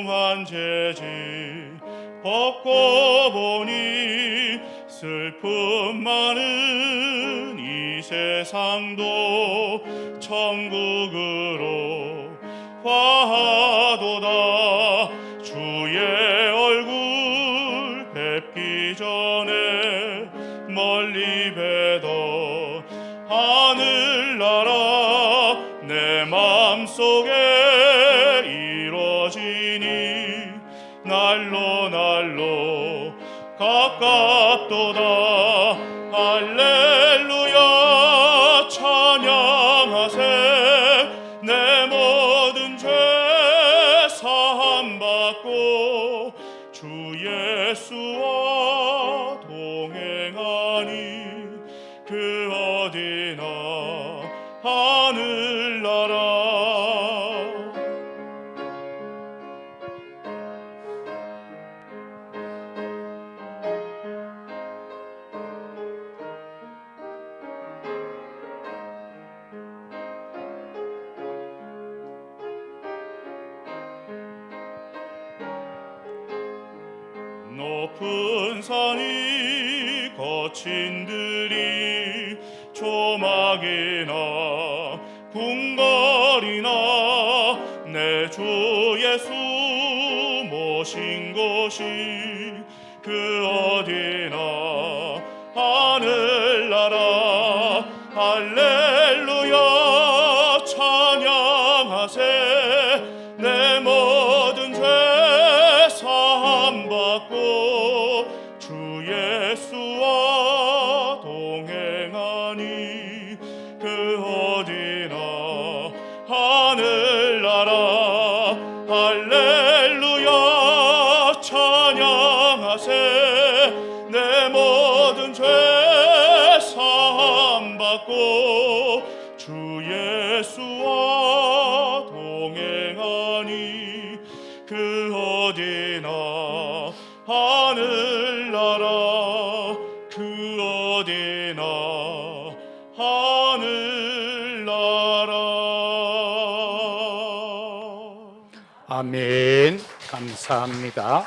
중한 죄지 벗고 보니 슬픔 많은 이 세상도 천국으로 화하도다. 주의 얼굴 뵙기 전에 멀리 뵈던 하늘나라 내 맘속에 이루어지니 날로 날로 가깝도다. 할렐루야 찬양하세. 내 모든 죄 사함 받고 주 예수와 동행하니 그 어디나 하늘나라. 높은 산이 거친 들이 조막이나 궁궐이나 내 주 예수 모신 곳이 그 어디나 하늘나라. 할렐루야 찬양하세. 내 모든 죄 사함 받고 주 예수와 동행하니 그 어디나 하늘나라. 할렐루야 찬양하세. 내 모든 죄 사함 받고 주 예수와 동행하니 그 어디나 하늘나라. 그 어디나 하늘나라. 아멘. 감사합니다.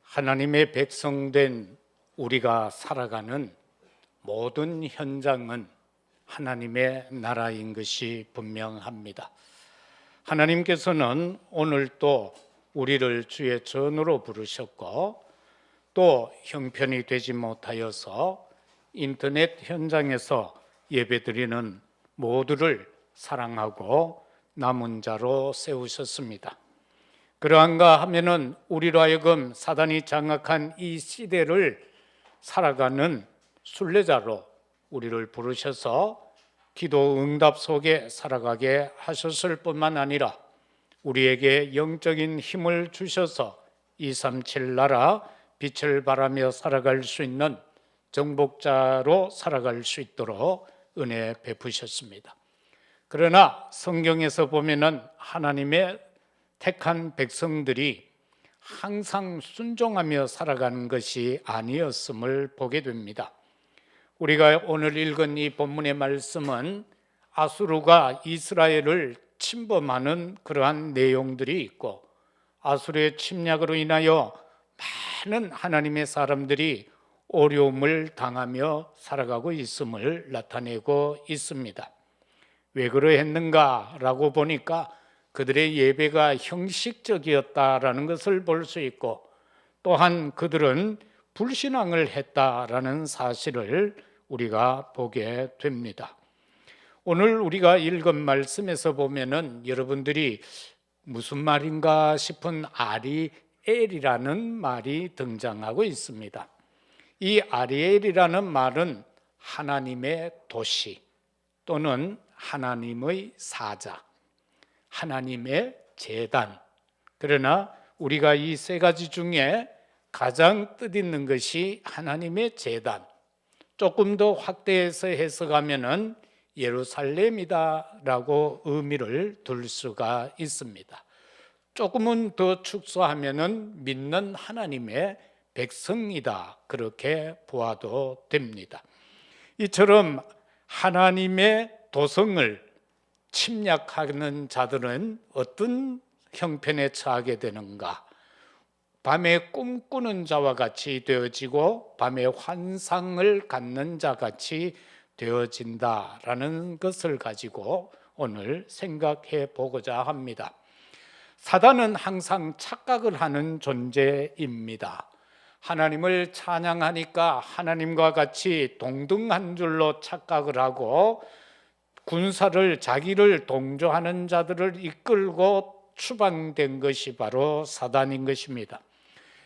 하나님의 백성된 우리가 살아가는 모든 현장은 하나님의 나라인 것이 분명합니다. 하나님께서는 오늘 또 우리를 주의 전으로 부르셨고, 또 형편이 되지 못하여서 인터넷 현장에서 예배드리는 모두를 사랑하고 남은 자로 세우셨습니다. 그러한가 하면은 우리로 하여금 사단이 장악한 이 시대를 살아가는 순례자로 우리를 부르셔서 기도 응답 속에 살아가게 하셨을 뿐만 아니라 우리에게 영적인 힘을 주셔서 237 나라 빛을 발하며 살아갈 수 있는 정복자로 살아갈 수 있도록 은혜 베푸셨습니다. 그러나 성경에서 보면은 하나님의 택한 백성들이 항상 순종하며 살아가는 것이 아니었음을 보게 됩니다. 우리가 오늘 읽은 이 본문의 말씀은 아수르가 이스라엘을 침범하는 그러한 내용들이 있고, 아수르의 침략으로 인하여 많은 하나님의 사람들이 어려움을 당하며 살아가고 있음을 나타내고 있습니다. 왜 그러했는가라고 보니까 그들의 예배가 형식적이었다라는 것을 볼 수 있고, 또한 그들은 불신앙을 했다라는 사실을 우리가 보게 됩니다. 오늘 우리가 읽은 말씀에서 보면은 여러분들이 무슨 말인가 싶은 아리엘이라는 말이 등장하고 있습니다. 이 아리엘이라는 말은 하나님의 도시 또는 하나님의 사자, 하나님의 제단. 그러나 우리가 이 세 가지 중에 가장 뜻있는 것이 하나님의 제단. 조금 더 확대해서 해석하면은 예루살렘이다라고 의미를 둘 수가 있습니다. 조금은 더 축소하면은 믿는 하나님의 백성이다, 그렇게 보아도 됩니다. 이처럼 하나님의 도성을 침략하는 자들은 어떤 형편에 처하게 되는가? 밤에 꿈꾸는 자와 같이 되어지고 밤에 환상을 갖는 자 같이 되어진다라는 것을 가지고 오늘 생각해 보고자 합니다. 사단은 항상 착각을 하는 존재입니다. 하나님을 찬양하니까 하나님과 같이 동등한 줄로 착각을 하고 군사를 자기를 동조하는 자들을 이끌고 추방된 것이 바로 사단인 것입니다.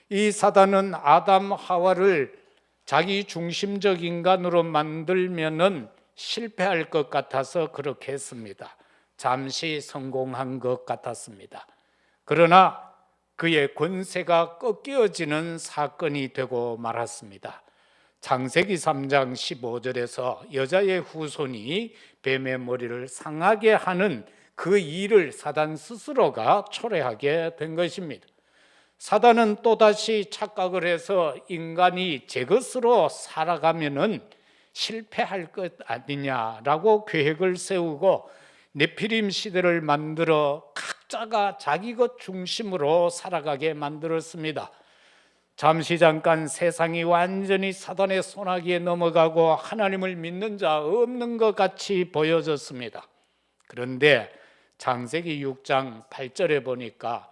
이 사단은 아담 하와를 자기 중심적 인간으로 만들면은 실패할 것 같아서 그렇게 했습니다. 잠시 성공한 것 같았습니다. 그러나 그의 권세가 꺾여지는 사건이 되고 말았습니다. 창세기 3장 15절에서 여자의 후손이 뱀의 머리를 상하게 하는 그 일을 사단 스스로가 초래하게 된 것입니다. 사단은 또다시 착각을 해서 인간이 제 것으로 살아가면은 실패할 것 아니냐라고 계획을 세우고 네피림 시대를 만들어 각자가 자기 것 중심으로 살아가게 만들었습니다. 잠깐 세상이 완전히 사단의 손아귀에 넘어가고 하나님을 믿는 자 없는 것 같이 보여졌습니다. 그런데 창세기 6장 8절에 보니까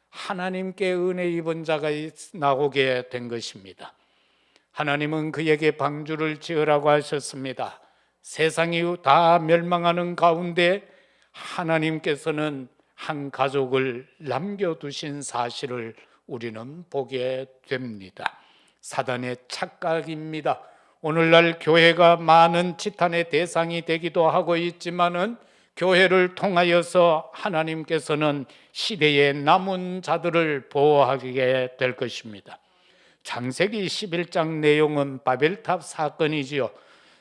하나님께 은혜 입은 자가 나오게 된 것입니다. 하나님은 그에게 방주를 지으라고 하셨습니다. 세상이 다 멸망하는 가운데 하나님께서는 한 가족을 남겨두신 사실을 우리는 보게 됩니다. 사단의 착각입니다. 오늘날 교회가 많은 지탄의 대상이 되기도 하고 있지만은 교회를 통하여서 하나님께서는 시대의 남은 자들을 보호하게 될 것입니다. 창세기 11장 내용은 바벨탑 사건이지요.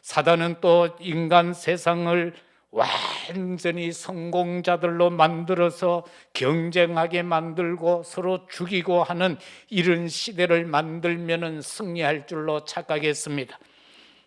사단은 또 인간 세상을 완전히 성공자들로 만들어서 경쟁하게 만들고 서로 죽이고 하는 이런 시대를 만들면은 승리할 줄로 착각했습니다.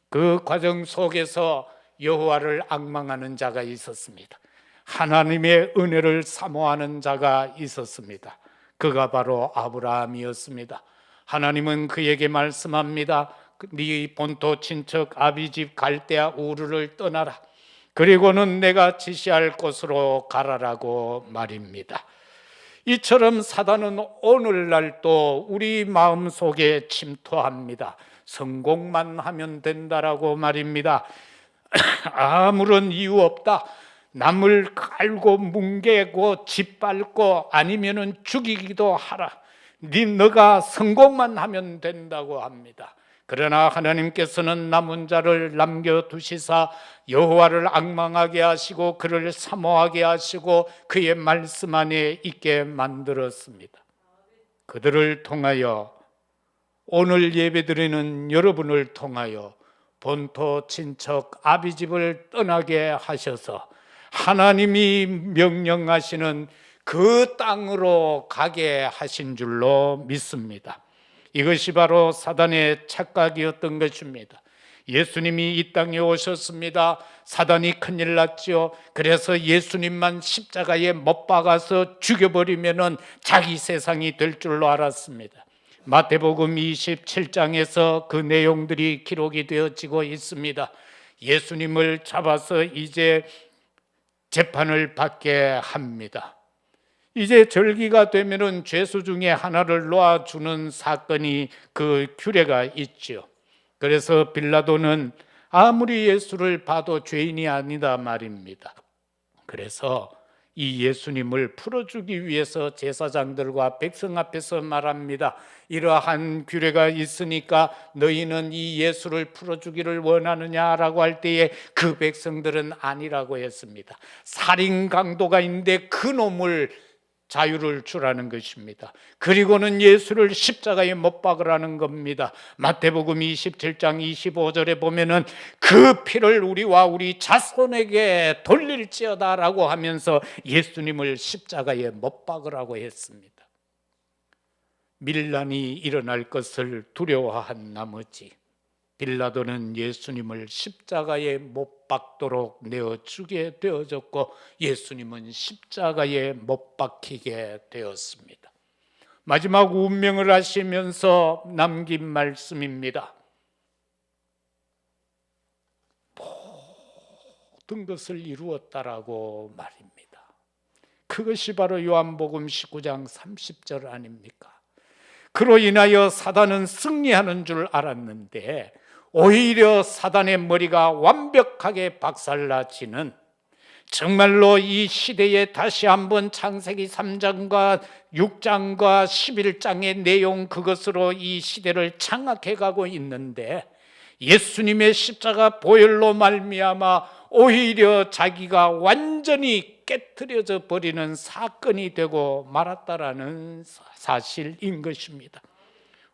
그 과정 속에서 여호와를 앙망하는 자가 있었습니다. 하나님의 은혜를 사모하는 자가 있었습니다. 그가 바로 아브라함이었습니다. 하나님은 그에게 말씀합니다. 네 본토 친척 아비집 갈대아 우르를 떠나라. 그리고는 내가 지시할 곳으로 가라라고 말입니다. 이처럼 사단은 오늘날 또 우리 마음속에 침투합니다. 성공만 하면 된다라고 말입니다. 아무런 이유 없다. 남을 깔고 뭉개고 짓밟고 아니면은 죽이기도 하라. 너가 성공만 하면 된다고 합니다. 그러나 하나님께서는 남은 자를 남겨두시사 여호와를 앙망하게 하시고 그를 사모하게 하시고 그의 말씀 안에 있게 만들었습니다. 그들을 통하여 오늘 예배드리는 여러분을 통하여 본토 친척 아비집을 떠나게 하셔서 하나님이 명령하시는 그 땅으로 가게 하신 줄로 믿습니다. 이것이 바로 사단의 착각이었던 것입니다. 예수님이 이 땅에 오셨습니다. 사단이 큰일 났죠. 그래서 예수님만 십자가에 못 박아서 죽여버리면 자기 세상이 될 줄로 알았습니다. 마태복음 27장에서 그 내용들이 기록이 되어지고 있습니다. 예수님을 잡아서 이제 재판을 받게 합니다. 이제 절기가 되면은 죄수 중에 하나를 놓아주는 사건이 그 규례가 있죠. 그래서 빌라도는 아무리 예수를 봐도 죄인이 아니다 말입니다. 그래서 이 예수님을 풀어주기 위해서 제사장들과 백성 앞에서 말합니다. 이러한 규례가 있으니까 너희는 이 예수를 풀어주기를 원하느냐라고 할 때에 그 백성들은 아니라고 했습니다. 살인 강도가 있는데 그 놈을 자유를 주라는 것입니다. 그리고는 예수를 십자가에 못 박으라는 겁니다. 마태복음 27장 25절에 보면은 그 피를 우리와 우리 자손에게 돌릴지어다라고 하면서 예수님을 십자가에 못 박으라고 했습니다. 밀란이 일어날 것을 두려워한 나머지 빌라도는 예수님을 십자가에 못 박도록 내어주게 되어졌고 예수님은 십자가에 못 박히게 되었습니다. 마지막 운명을 하시면서 남긴 말씀입니다. 모든 것을 이루었다라고 말입니다. 그것이 바로 요한복음 19장 30절 아닙니까? 그로 인하여 사단은 승리하는 줄 알았는데 오히려 사단의 머리가 완벽하게 박살나지는, 정말로 이 시대에 다시 한번 창세기 3장과 6장과 11장의 내용, 그것으로 이 시대를 장악해 가고 있는데 예수님의 십자가 보혈로 말미암아 오히려 자기가 완전히 깨트려져 버리는 사건이 되고 말았다라는 사실인 것입니다.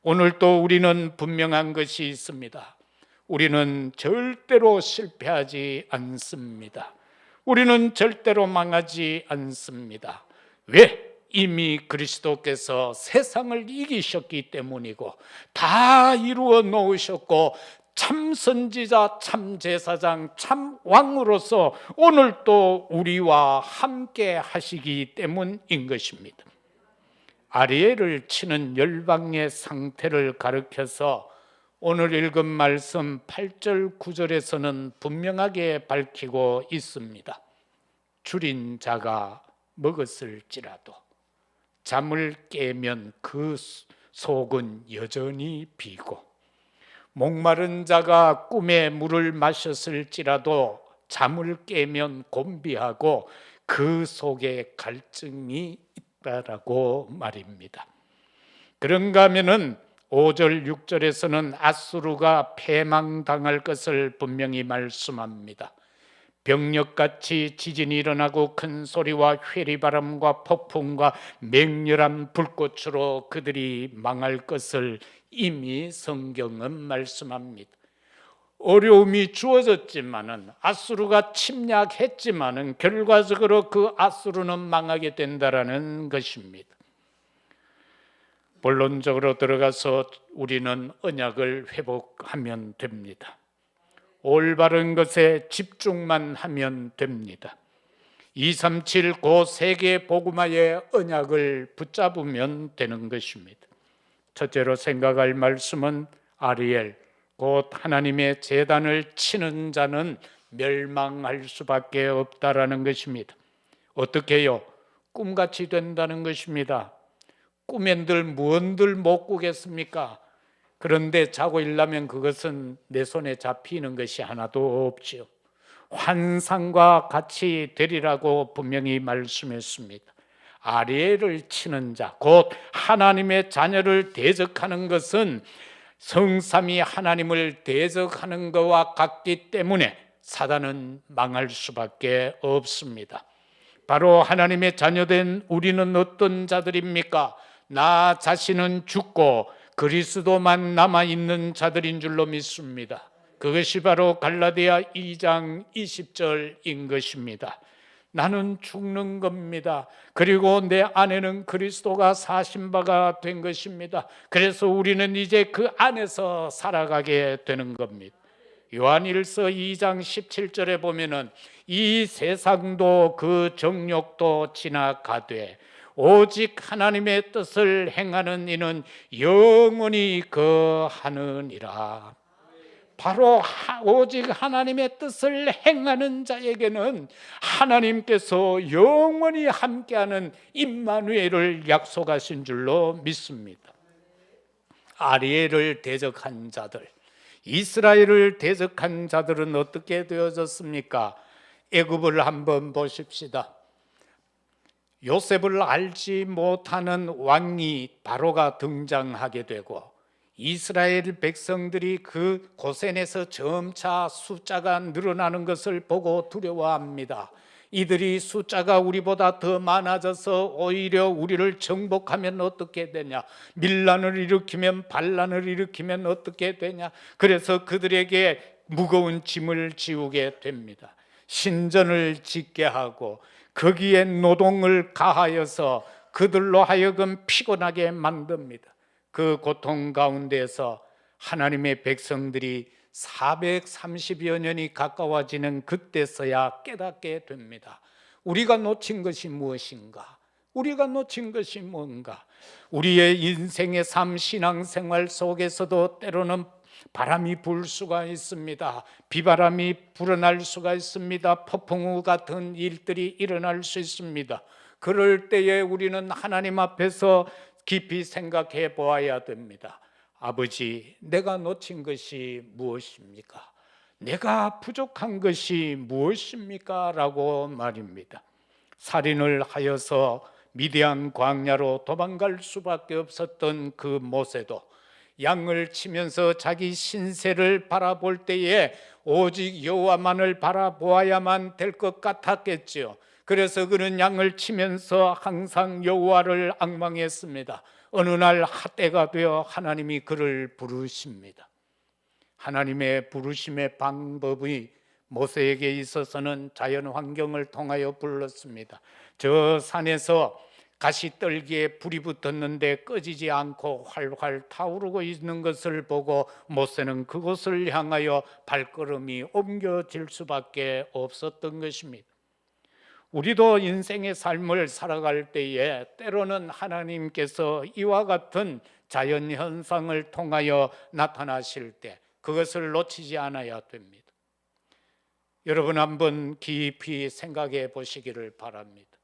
오늘 또 우리는 분명한 것이 있습니다. 우리는 절대로 실패하지 않습니다. 우리는 절대로 망하지 않습니다. 왜? 이미 그리스도께서 세상을 이기셨기 때문이고 다 이루어 놓으셨고 참 선지자, 참 제사장, 참 왕으로서 오늘 또 우리와 함께 하시기 때문인 것입니다. 아리엘을 치는 열방의 상태를 가리켜서 오늘 읽은 말씀 8절 9절에서는 분명하게 밝히고 있습니다. 줄인 자가 먹었을지라도 잠을 깨면 그 속은 여전히 비고, 목마른 자가 꿈에 물을 마셨을지라도 잠을 깨면 곤비하고 그 속에 갈증이 있다라고 말입니다. 그런가 하면은 5절 6절에서는 아수르가 패망당할 것을 분명히 말씀합니다. 병력같이 지진이 일어나고 큰 소리와 회리바람과 폭풍과 맹렬한 불꽃으로 그들이 망할 것을 이미 성경은 말씀합니다. 어려움이 주어졌지만은, 아수르가 침략했지만은 결과적으로 그 아수르는 망하게 된다라는 것입니다. 본론적으로 들어가서 우리는 언약을 회복하면 됩니다. 올바른 것에 집중만 하면 됩니다. 237 그 세계 복음화의 언약을 붙잡으면 되는 것입니다. 첫째로 생각할 말씀은 아리엘, 곧 하나님의 제단을 치는 자는 멸망할 수밖에 없다라는 것입니다. 어떻게요? 꿈같이 된다는 것입니다. 꿈엔들 무언들 못 꾸겠습니까? 그런데 자고 일라면 그것은 내 손에 잡히는 것이 하나도 없지요. 환상과 같이 되리라고 분명히 말씀했습니다. 아리엘을 치는 자, 곧 하나님의 자녀를 대적하는 것은 성삼위 하나님을 대적하는 것과 같기 때문에 사단은 망할 수밖에 없습니다. 바로 하나님의 자녀된 우리는 어떤 자들입니까? 나 자신은 죽고 그리스도만 남아있는 자들인 줄로 믿습니다. 그것이 바로 갈라디아 2장 20절인 것입니다. 나는 죽는 겁니다. 그리고 내 안에는 그리스도가 사신 바가 된 것입니다. 그래서 우리는 이제 그 안에서 살아가게 되는 겁니다. 요한일서 2장 17절에 보면은 이 세상도 그 정욕도 지나가되 오직 하나님의 뜻을 행하는 이는 영원히 거하느니라. 바로 오직 하나님의 뜻을 행하는 자에게는 하나님께서 영원히 함께하는 임마누엘을 약속하신 줄로 믿습니다. 아리엘을 대적한 자들, 이스라엘을 대적한 자들은 어떻게 되어졌습니까? 애굽을 한번 보십시다. 요셉을 알지 못하는 왕이 바로가 등장하게 되고 이스라엘 백성들이 그 고센에서 점차 숫자가 늘어나는 것을 보고 두려워합니다. 이들이 숫자가 우리보다 더 많아져서 오히려 우리를 정복하면 어떻게 되냐, 밀란을 일으키면 반란을 일으키면 어떻게 되냐. 그래서 그들에게 무거운 짐을 지우게 됩니다. 신전을 짓게 하고 거기에 노동을 가하여서 그들로 하여금 피곤하게 만듭니다. 그 고통 가운데서 하나님의 백성들이 430여 년이 가까워지는 그때서야 깨닫게 됩니다. 우리가 놓친 것이 무엇인가? 우리가 놓친 것이 뭔가? 우리의 인생의 삶, 신앙생활 속에서도 때로는 바람이 불 수가 있습니다. 비바람이 불어날 수가 있습니다. 폭풍우 같은 일들이 일어날 수 있습니다. 그럴 때에 우리는 하나님 앞에서 깊이 생각해 보아야 됩니다. 아버지, 내가 놓친 것이 무엇입니까? 내가 부족한 것이 무엇입니까? 라고 말입니다. 살인을 하여서 미디안 광야로 도망갈 수밖에 없었던 그 모세도 양을 치면서 자기 신세를 바라볼 때에 오직 여호와만을 바라보아야만 될 것 같았겠지요. 그래서 그는 양을 치면서 항상 여호와를 앙망했습니다. 어느 날 때가 되어 하나님이 그를 부르십니다. 하나님의 부르심의 방법이 모세에게 있어서는 자연 환경을 통하여 불렀습니다. 저 산에서 가시떨기에 불이 붙었는데 꺼지지 않고 활활 타오르고 있는 것을 보고 모세는 그곳을 향하여 발걸음이 옮겨질 수밖에 없었던 것입니다. 우리도 인생의 삶을 살아갈 때에 때로는 하나님께서 이와 같은 자연 현상을 통하여 나타나실 때 그것을 놓치지 않아야 됩니다. 여러분 한번 깊이 생각해 보시기를 바랍니다.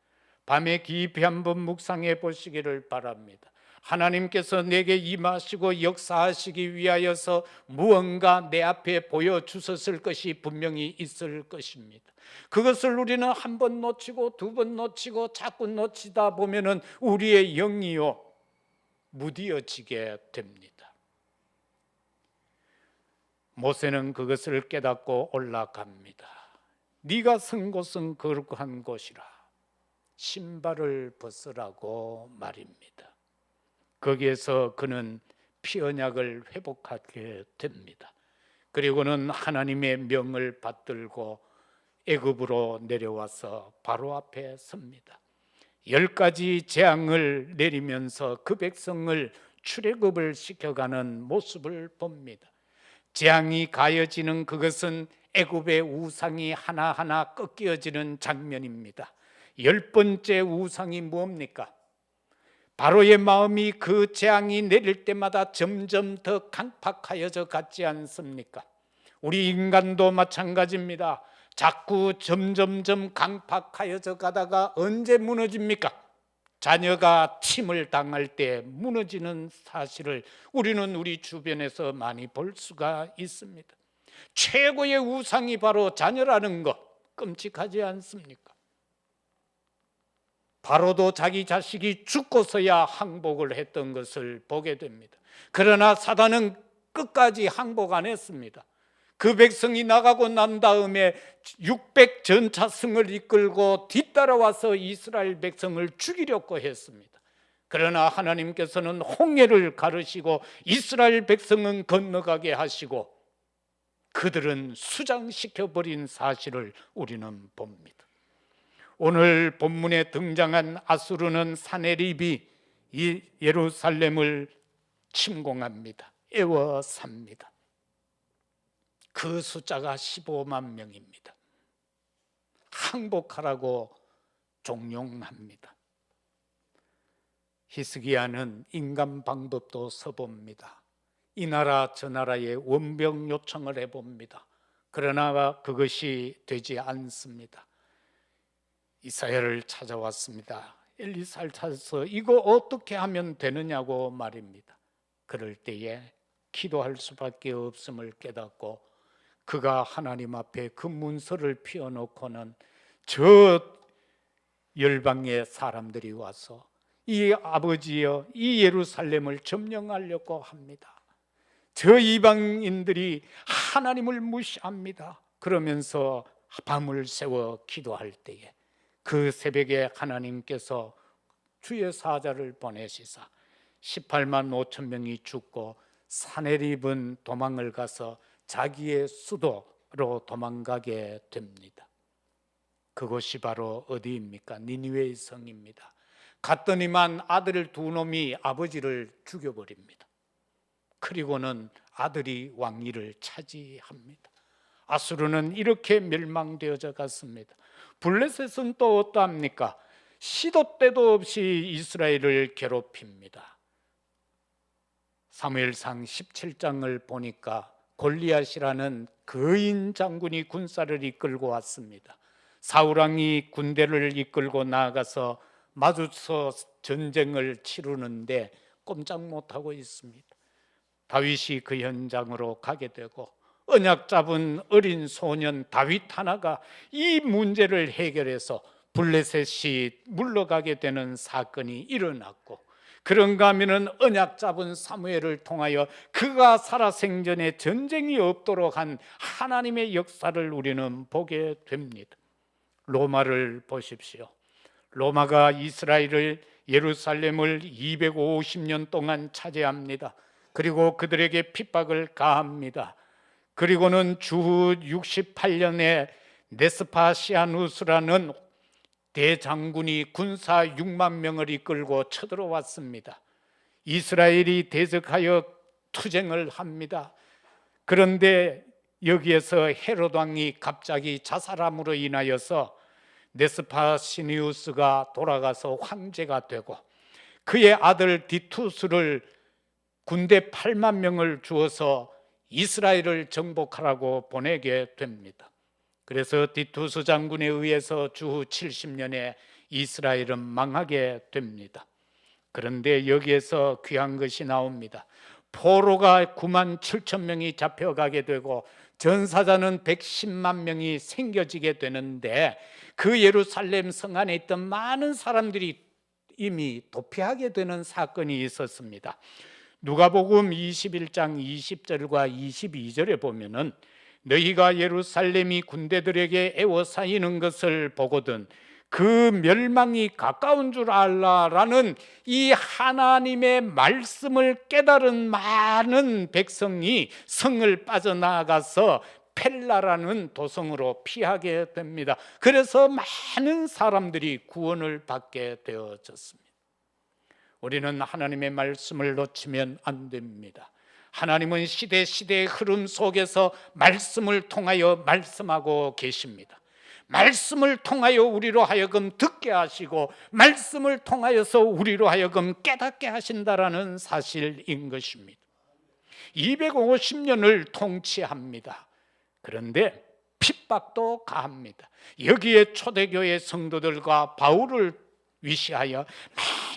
밤에 깊이 한번 묵상해 보시기를 바랍니다. 하나님께서 내게 임하시고 역사하시기 위하여서 무언가 내 앞에 보여주셨을 것이 분명히 있을 것입니다. 그것을 우리는 한 번 놓치고 두 번 놓치고 자꾸 놓치다 보면은 우리의 영이요 무디어지게 됩니다. 모세는 그것을 깨닫고 올라갑니다. 네가 선 곳은 거룩한 곳이라 신발을 벗으라고 말입니다. 거기에서 그는 피 언약을 회복하게 됩니다. 그리고는 하나님의 명을 받들고 애굽으로 내려와서 바로 앞에 섭니다. 10가지 재앙을 내리면서 그 백성을 출애굽을 시켜가는 모습을 봅니다. 재앙이 가해지는 그것은 애굽의 우상이 하나하나 꺾여지는 장면입니다. 10번째 우상이 뭡니까? 바로의 마음이 그 재앙이 내릴 때마다 점점 더 강팍하여져 갔지 않습니까? 우리 인간도 마찬가지입니다. 자꾸 점점점 강팍하여져 가다가 언제 무너집니까? 자녀가 침을 당할 때 무너지는 사실을 우리는 우리 주변에서 많이 볼 수가 있습니다. 최고의 우상이 바로 자녀라는 것, 끔찍하지 않습니까? 바로도 자기 자식이 죽고서야 항복을 했던 것을 보게 됩니다. 그러나 사단은 끝까지 항복 안 했습니다. 그 백성이 나가고 난 다음에 600 전차승을 이끌고 뒤따라와서 이스라엘 백성을 죽이려고 했습니다. 그러나 하나님께서는 홍해를 가르시고 이스라엘 백성은 건너가게 하시고 그들은 수장시켜버린 사실을 우리는 봅니다. 오늘 본문에 등장한 아수르는 사네립이 이 예루살렘을 침공합니다. 에워쌉니다. 그 숫자가 15만 명입니다. 항복하라고 종용합니다. 히스기야는 인간 방법도 써봅니다. 이 나라 저 나라에 원병 요청을 해봅니다. 그러나 그것이 되지 않습니다. 이사야를 찾아왔습니다. 엘리사를 찾아서 이거 어떻게 하면 되느냐고 말입니다. 그럴 때에 기도할 수밖에 없음을 깨닫고 그가 하나님 앞에 그 문서를 피워놓고는 저 열방의 사람들이 와서 이 아버지여 이 예루살렘을 점령하려고 합니다. 저 이방인들이 하나님을 무시합니다. 그러면서 밤을 새워 기도할 때에 그 새벽에 하나님께서 주의 사자를 보내시사 18만 5천 명이 죽고 사네립은 도망을 가서 자기의 수도로 도망가게 됩니다. 그곳이 바로 어디입니까? 니느웨의 성입니다. 갔더니만 아들 두 놈이 아버지를 죽여버립니다. 그리고는 아들이 왕위를 차지합니다. 아수르는 이렇게 멸망되어져 갔습니다. 블레셋은 또 어떠합니까? 시도 때도 없이 이스라엘을 괴롭힙니다. 사무엘상 17장을 보니까 골리앗이라는 거인 장군이 군사를 이끌고 왔습니다. 사울왕이 군대를 이끌고 나아가서 마주쳐 전쟁을 치르는데 꼼짝 못하고 있습니다. 다윗이 그 현장으로 가게 되고 언약 잡은 어린 소년 다윗 하나가 이 문제를 해결해서 블레셋이 물러가게 되는 사건이 일어났고, 그런가 하면은 언약 잡은 사무엘을 통하여 그가 살아생전에 전쟁이 없도록 한 하나님의 역사를 우리는 보게 됩니다. 로마를 보십시오. 로마가 이스라엘을, 예루살렘을 250년 동안 차지합니다. 그리고 그들에게 핍박을 가합니다. 그리고는 주후 68년에 네스파시아누스라는 대장군이 군사 6만 명을 이끌고 쳐들어왔습니다. 이스라엘이 대적하여 투쟁을 합니다. 그런데 여기에서 헤롯 왕이 갑자기 자살함으로 인하여서 네스파시니우스가 돌아가서 황제가 되고, 그의 아들 디투스를 군대 8만 명을 주어서 이스라엘을 정복하라고 보내게 됩니다. 그래서 디투스 장군에 의해서 주후 70년에 이스라엘은 망하게 됩니다. 그런데 여기에서 귀한 것이 나옵니다. 포로가 9만 7천 명이 잡혀가게 되고 전사자는 110만 명이 생겨지게 되는데, 그 예루살렘 성 안에 있던 많은 사람들이 이미 도피하게 되는 사건이 있었습니다. 누가복음 21장 20절과 22절에 보면은 너희가 예루살렘이 군대들에게 에워싸이는 것을 보거든 그 멸망이 가까운 줄 알라라는 이 하나님의 말씀을 깨달은 많은 백성이 성을 빠져나가서 펠라라는 도성으로 피하게 됩니다. 그래서 많은 사람들이 구원을 받게 되어졌습니다. 우리는 하나님의 말씀을 놓치면 안 됩니다. 하나님은 시대 시대의 흐름 속에서 말씀을 통하여 말씀하고 계십니다. 말씀을 통하여 우리로 하여금 듣게 하시고 말씀을 통하여서 우리로 하여금 깨닫게 하신다라는 사실인 것입니다. 250년을 통치합니다. 그런데 핍박도 가합니다. 여기에 초대교회 성도들과 바울을 위시하여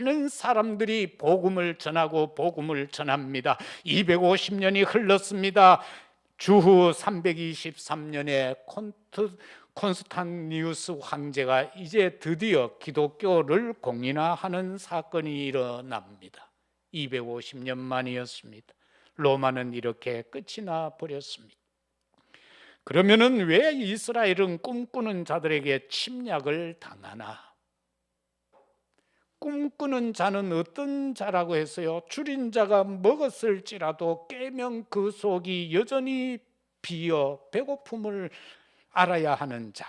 많은 사람들이 복음을 전하고 복음을 전합니다. 250년이 흘렀습니다. 주후 323년에 콘스탄니우스 황제가 이제 드디어 기독교를 공인화하는 사건이 일어납니다. 250년 만이었습니다. 로마는 이렇게 끝이 나 버렸습니다. 그러면은 왜 이스라엘은 꿈꾸는 자들에게 침략을 당하나? 꿈꾸는 자는 어떤 자라고 했어요? 줄인 자가 먹었을지라도 깨면 그 속이 여전히 비어 배고픔을 알아야 하는 자,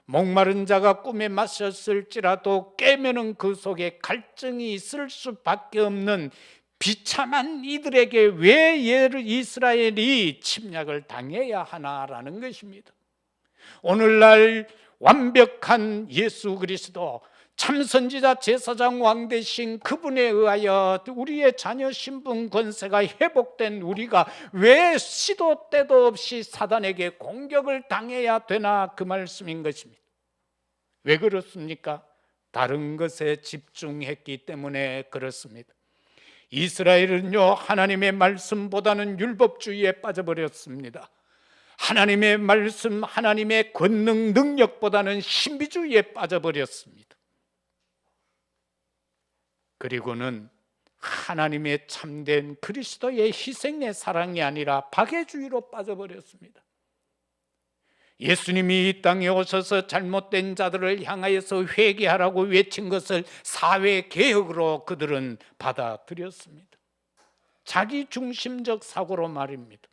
목마른 자가 꿈에 마셨을지라도 깨면은 그 속에 갈증이 있을 수밖에 없는 비참한 이들에게 왜 이스라엘이 침략을 당해야 하나라는 것입니다. 오늘날 완벽한 예수 그리스도 참선지자 제사장 왕 되신 그분에 의하여 우리의 자녀 신분 권세가 회복된 우리가 왜 시도 때도 없이 사단에게 공격을 당해야 되나, 그 말씀인 것입니다. 왜 그렇습니까? 다른 것에 집중했기 때문에 그렇습니다. 이스라엘은요, 하나님의 말씀보다는 율법주의에 빠져버렸습니다. 하나님의 말씀, 하나님의 권능 능력보다는 신비주의에 빠져버렸습니다. 그리고는 하나님의 참된 그리스도의 희생의 사랑이 아니라 박애주의로 빠져버렸습니다. 예수님이 이 땅에 오셔서 잘못된 자들을 향하여서 회개하라고 외친 것을 사회개혁으로 그들은 받아들였습니다. 자기중심적 사고로 말입니다.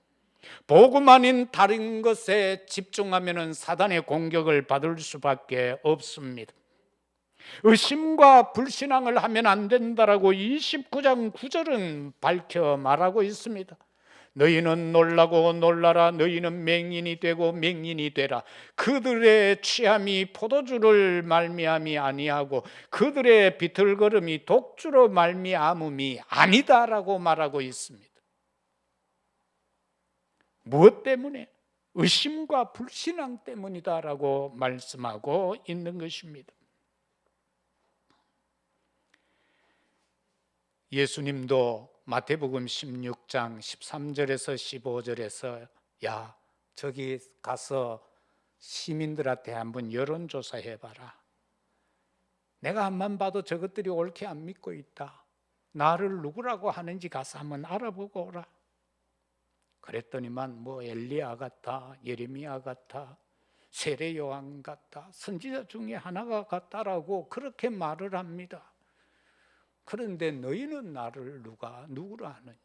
복음 아닌 다른 것에 집중하면 사단의 공격을 받을 수밖에 없습니다. 의심과 불신앙을 하면 안 된다라고 29장 9절은 밝혀 말하고 있습니다. 너희는 놀라고 놀라라. 너희는 맹인이 되고 맹인이 되라. 그들의 취함이 포도주를 말미암이 아니하고 그들의 비틀거름이 독주로 말미암음이 아니다라고 말하고 있습니다. 무엇 때문에? 의심과 불신앙 때문이다라고 말씀하고 있는 것입니다. 예수님도 마태복음 16장 13절에서 15절에서 야, 저기 가서 시민들한테 한번 여론조사해봐라. 내가 한번 봐도 저것들이 옳게 안 믿고 있다. 나를 누구라고 하는지 가서 한번 알아보고 오라. 그랬더니만 뭐 엘리야 같다, 예레미야 같다, 세례 요한 같다, 선지자 중에 하나가 같다라고 그렇게 말을 합니다. 그런데 너희는 나를 누구라 하느냐?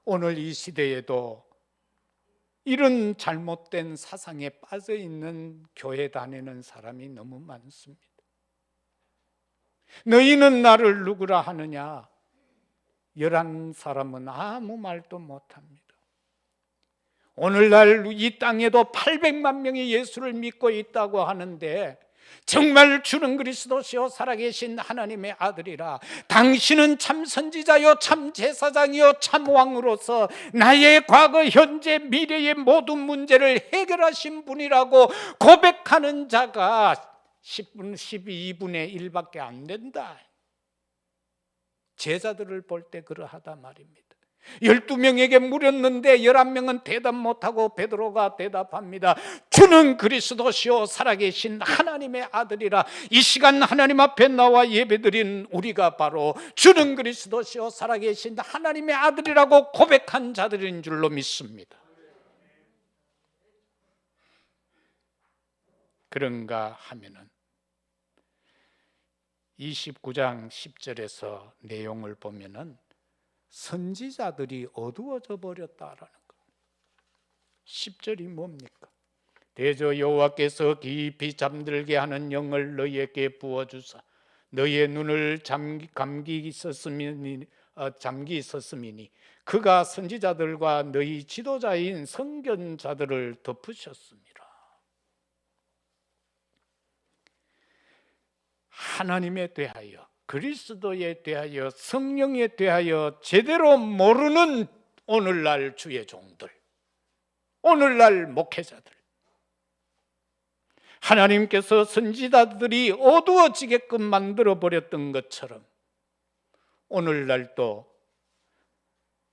오늘 이 시대에도 이런 잘못된 사상에 빠져 있는 교회 다니는 사람이 너무 많습니다. 너희는 나를 누구라 하느냐? 11사람은 아무 말도 못합니다. 오늘날 이 땅에도 800만 명이 예수를 믿고 있다고 하는데 정말 주는 그리스도시요 살아계신 하나님의 아들이라 당신은 참 선지자요 참 제사장이요 참 왕으로서 나의 과거 현재 미래의 모든 문제를 해결하신 분이라고 고백하는 자가 12분의 1밖에 안 된다. 제자들을 볼 때 그러하다 말입니다. 12명에게 물었는데 11명은 대답 못하고 베드로가 대답합니다. 주는 그리스도시요 살아계신 하나님의 아들이라. 이 시간 하나님 앞에 나와 예배드린 우리가 바로 주는 그리스도시요 살아계신 하나님의 아들이라고 고백한 자들인 줄로 믿습니다. 그런가 하면은 29장 10절에서 내용을 보면은 선지자들이 어두워져 버렸다라는 것. 10절이 뭡니까? 대저 여호와께서 깊이 잠들게 하는 영을 너희에게 부어주사 너희의 눈을 잠기 있었음이니 그가 선지자들과 너희 지도자인 선견자들을 덮으셨습니다. 하나님에 대하여, 그리스도에 대하여, 성령에 대하여 제대로 모르는 오늘날 주의 종들, 오늘날 목회자들, 하나님께서 선지자들이 어두워지게끔 만들어버렸던 것처럼 오늘날 또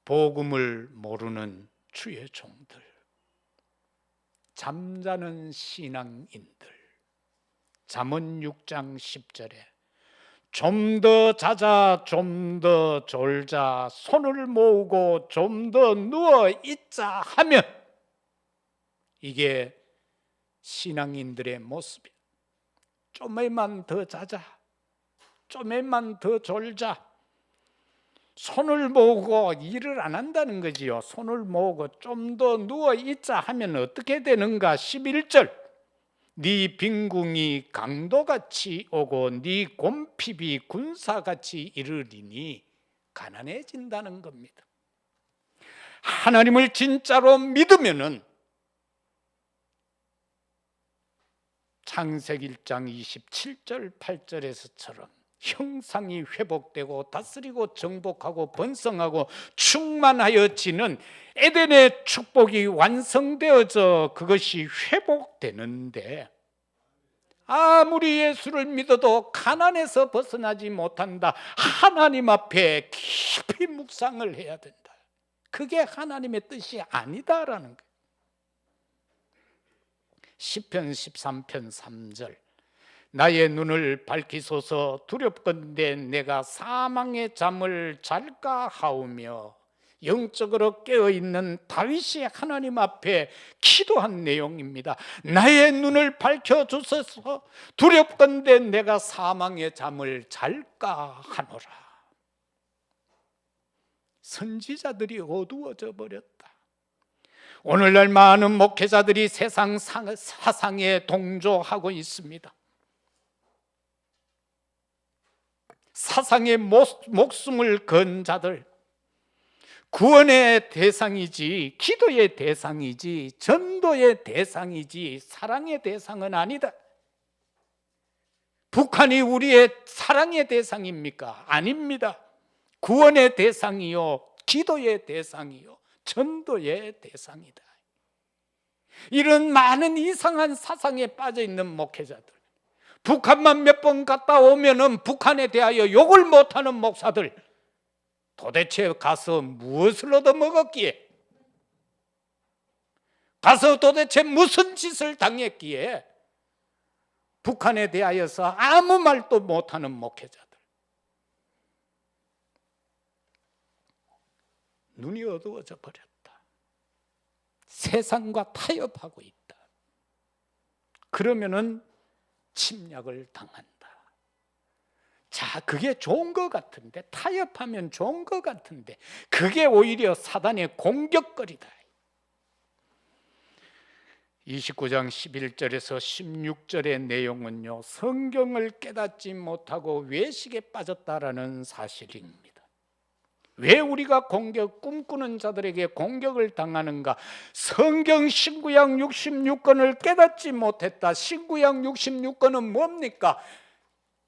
복음을 모르는 주의 종들, 잠자는 신앙인들, 잠언 6장 10절에 좀 더 자자, 좀 더 졸자, 손을 모으고 좀 더 누워 있자 하면 이게 신앙인들의 모습이에요. 좀만 더 자자, 좀만 더 졸자, 손을 모으고 일을 안 한다는 거지요. 손을 모으고 좀 더 누워 있자 하면 어떻게 되는가? 11절 네 빈궁이 강도같이 오고 네 곰핍이 군사같이 이르리니 가난해진다는 겁니다. 하나님을 진짜로 믿으면은 창세기 1장 27절 8절에서처럼 형상이 회복되고 다스리고 정복하고 번성하고 충만하여지는 에덴의 축복이 완성되어져 그것이 회복되는데 아무리 예수를 믿어도 가난에서 벗어나지 못한다. 하나님 앞에 깊이 묵상을 해야 된다. 그게 하나님의 뜻이 아니다라는 거예요. 시편 13편 3절 나의 눈을 밝히소서 두렵건대 내가 사망의 잠을 잘까 하오며 영적으로 깨어있는 다윗이 하나님 앞에 기도한 내용입니다. 나의 눈을 밝혀주소서 두렵건대 내가 사망의 잠을 잘까 하노라. 선지자들이 어두워져 버렸다. 오늘날 많은 목회자들이 세상 사상에 동조하고 있습니다. 사상의 목숨을 건 자들, 구원의 대상이지 기도의 대상이지 전도의 대상이지 사랑의 대상은 아니다. 북한이 우리의 사랑의 대상입니까? 아닙니다. 구원의 대상이요, 기도의 대상이요, 전도의 대상이다. 이런 많은 이상한 사상에 빠져 있는 목회자들, 북한만 몇 번 갔다 오면은 북한에 대하여 욕을 못하는 목사들, 도대체 가서 무엇을 얻어먹었기에, 가서 도대체 무슨 짓을 당했기에 북한에 대하여서 아무 말도 못하는 목회자들, 눈이 어두워져 버렸다. 세상과 타협하고 있다. 그러면은 침략을 당한다. 자, 그게 좋은 것 같은데, 타협하면 좋은 것 같은데, 그게 오히려 사단의 공격거리다. 29장 11절에서 16절의 내용은요, 성경을 깨닫지 못하고 외식에 빠졌다라는 사실입니다. 왜 우리가 꿈꾸는 자들에게 공격을 당하는가? 성경 신구약 66권을 깨닫지 못했다. 신구약 66권은 뭡니까?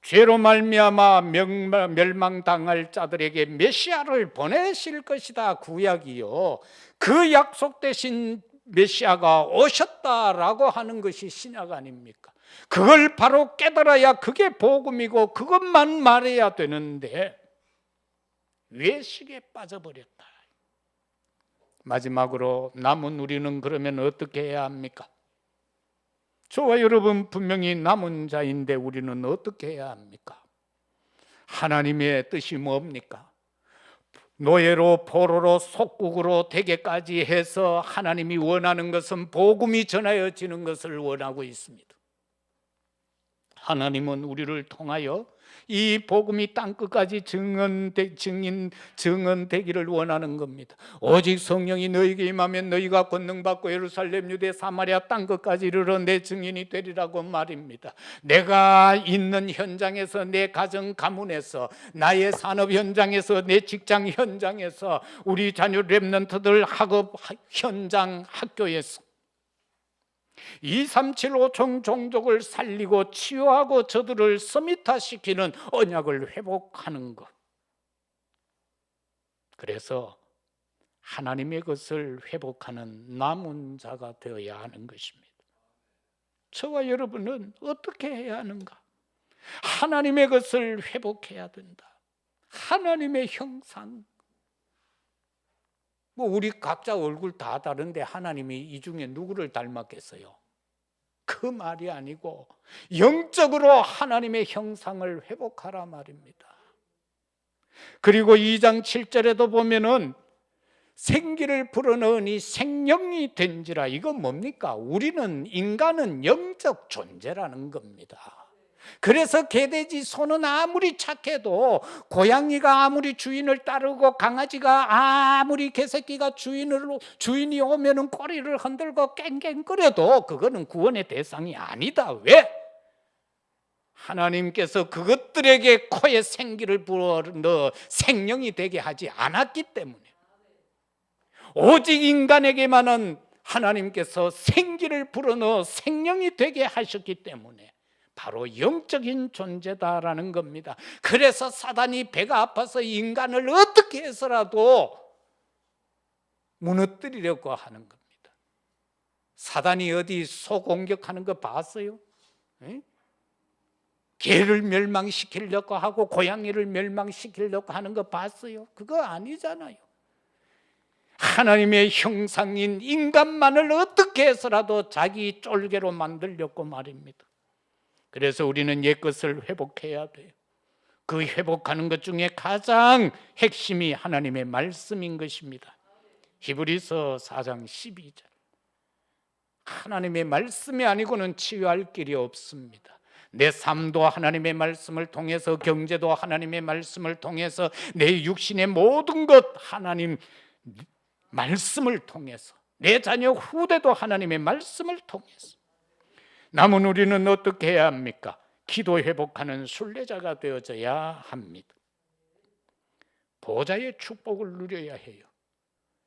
죄로 말미암아 멸망당할 자들에게 메시아를 보내실 것이다, 구약이요. 그 약속되신 메시아가 오셨다라고 하는 것이 신약 아닙니까? 그걸 바로 깨달아야 그게 복음이고 그것만 말해야 되는데 외식에 빠져버렸다. 마지막으로 남은 우리는 그러면 어떻게 해야 합니까? 저와 여러분 분명히 남은 자인데 우리는 어떻게 해야 합니까? 하나님의 뜻이 뭡니까? 노예로 포로로 속국으로 되게까지 해서 하나님이 원하는 것은 복음이 전하여지는 것을 원하고 있습니다. 하나님은 우리를 통하여 이 복음이 땅끝까지 증언되기를 원하는 겁니다. 오직 성령이 너희에게 임하면 너희가 권능받고 예루살렘, 유대, 사마리아 땅끝까지 이르러 내 증인이 되리라고 말입니다. 내가 있는 현장에서, 내 가정 가문에서, 나의 산업 현장에서, 내 직장 현장에서, 우리 자녀 렘넌트들 학업 현장, 학교에서 237호청 종족을 살리고 치유하고 저들을 서밋화시키는 언약을 회복하는 것. 그래서 하나님의 것을 회복하는 남은 자가 되어야 하는 것입니다. 저와 여러분은 어떻게 해야 하는가? 하나님의 것을 회복해야 된다. 하나님의 형상. 우리 각자 얼굴 다 다른데 하나님이 이 중에 누구를 닮았겠어요? 그 말이 아니고 영적으로 하나님의 형상을 회복하라 말입니다. 그리고 2장 7절에도 보면은 생기를 불어넣으니 생명이 된지라. 이건 뭡니까? 우리는, 인간은 영적 존재라는 겁니다. 그래서 개돼지 소는 아무리 착해도, 고양이가 아무리 주인을 따르고, 강아지가 아무리 개새끼가 주인이 오면은 꼬리를 흔들고 깽깽거려도 그거는 구원의 대상이 아니다. 왜? 하나님께서 그것들에게 코에 생기를 불어넣어 생명이 되게 하지 않았기 때문에, 오직 인간에게만은 하나님께서 생기를 불어넣어 생명이 되게 하셨기 때문에 바로 영적인 존재다라는 겁니다. 그래서 사단이 배가 아파서 인간을 어떻게 해서라도 무너뜨리려고 하는 겁니다. 사단이 어디 소공격하는 거 봤어요? 개를 멸망시키려고 하고 고양이를 멸망시키려고 하는 거 봤어요? 그거 아니잖아요. 하나님의 형상인 인간만을 어떻게 해서라도 자기 쫄개로 만들려고 말입니다. 그래서 우리는 옛것을 회복해야 돼요. 그 회복하는 것 중에 가장 핵심이 하나님의 말씀인 것입니다. 히브리서 4장 12절. 하나님의 말씀이 아니고는 치유할 길이 없습니다. 내 삶도 하나님의 말씀을 통해서, 경제도 하나님의 말씀을 통해서, 내 육신의 모든 것 하나님 말씀을 통해서, 내 자녀 후대도 하나님의 말씀을 통해서. 남은 우리는 어떻게 해야 합니까? 기도 회복하는 순례자가 되어져야 합니다. 보좌의 축복을 누려야 해요.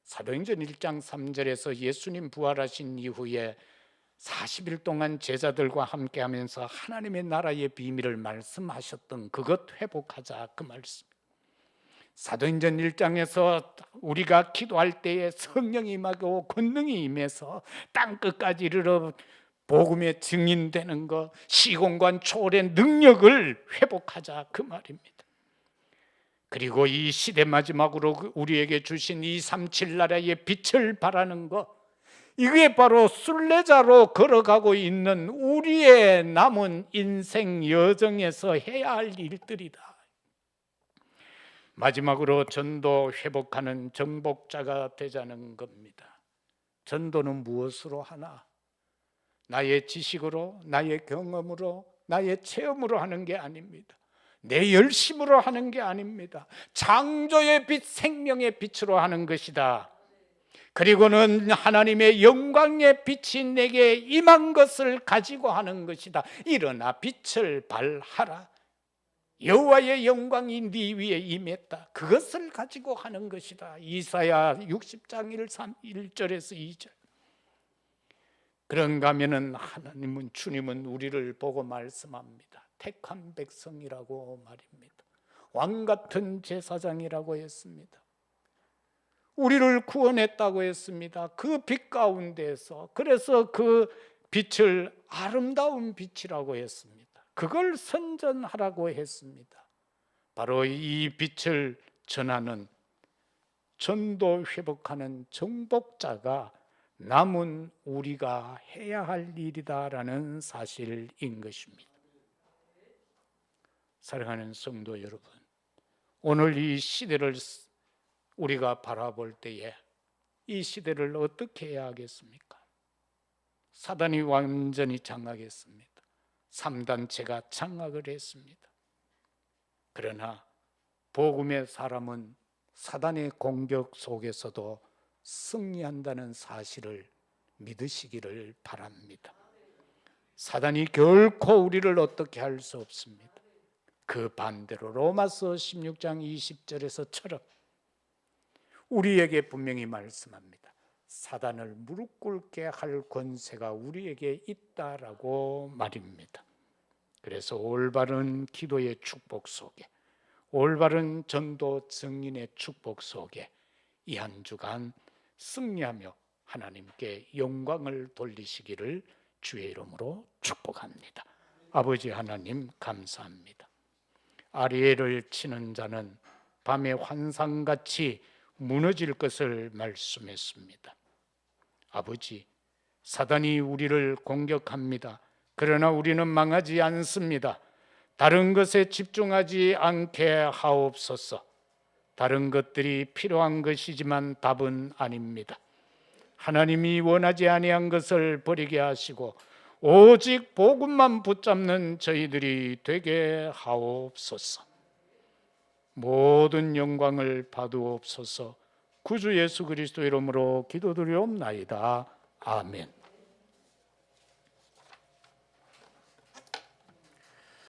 사도행전 1장 3절에서 예수님 부활하신 이후에 40일 동안 제자들과 함께 하면서 하나님의 나라의 비밀을 말씀하셨던 그것 회복하자, 그 말씀. 사도행전 1장에서 우리가 기도할 때에 성령이 임하고 권능이 임해서 땅끝까지 이르러 복음의 증인되는 것, 시공간 초월의 능력을 회복하자, 그 말입니다. 그리고 이 시대 마지막으로 우리에게 주신 237 나라의 빛을 발하는 것, 이게 바로 순례자로 걸어가고 있는 우리의 남은 인생 여정에서 해야 할 일들이다. 마지막으로 전도 회복하는 정복자가 되자는 겁니다. 전도는 무엇으로 하나? 나의 지식으로, 나의 경험으로, 나의 체험으로 하는 게 아닙니다. 내 열심으로 하는 게 아닙니다. 창조의 빛, 생명의 빛으로 하는 것이다. 그리고는 하나님의 영광의 빛이 내게 임한 것을 가지고 하는 것이다. 일어나 빛을 발하라. 여호와의 영광이 네 위에 임했다. 그것을 가지고 하는 것이다. 이사야 60장 1절에서 2절. 그런가 하면은 하나님은, 주님은 우리를 보고 말씀합니다. 택한 백성이라고 말입니다. 왕같은 제사장이라고 했습니다. 우리를 구원했다고 했습니다. 그 빛 가운데서. 그래서 그 빛을 아름다운 빛이라고 했습니다. 그걸 선전하라고 했습니다. 바로 이 빛을 전하는, 전도 회복하는 정복자가 남은 우리가 해야 할 일이다라는 사실인 것입니다. 사랑하는 성도 여러분, 오늘 이 시대를 우리가 바라볼 때에 이 시대를 어떻게 해야 하겠습니까? 사단이 완전히 장악했습니다. 3단체가 장악을 했습니다. 그러나 복음의 사람은 사단의 공격 속에서도 승리한다는 사실을 믿으시기를 바랍니다. 사단이 결코 우리를 어떻게 할 수 없습니다. 그 반대로 로마서 16장 20절에서처럼 우리에게 분명히 말씀합니다. 사단을 무릎 꿇게 할 권세가 우리에게 있다라고 말입니다. 그래서 올바른 기도의 축복 속에, 올바른 전도 증인의 축복 속에 이 한 주간 승리하며 하나님께 영광을 돌리시기를 주의 이름으로 축복합니다. 아버지 하나님, 감사합니다. 아리엘을 치는 자는 밤에 환상같이 무너질 것을 말씀했습니다. 아버지, 사단이 우리를 공격합니다. 그러나 우리는 망하지 않습니다. 다른 것에 집중하지 않게 하옵소서. 다른 것들이 필요한 것이지만 답은 아닙니다. 하나님이 원하지 아니한 것을 버리게 하시고 오직 복음만 붙잡는 저희들이 되게 하옵소서. 모든 영광을 받으옵소서. 구주 예수 그리스도 이름으로 기도드리옵나이다. 아멘.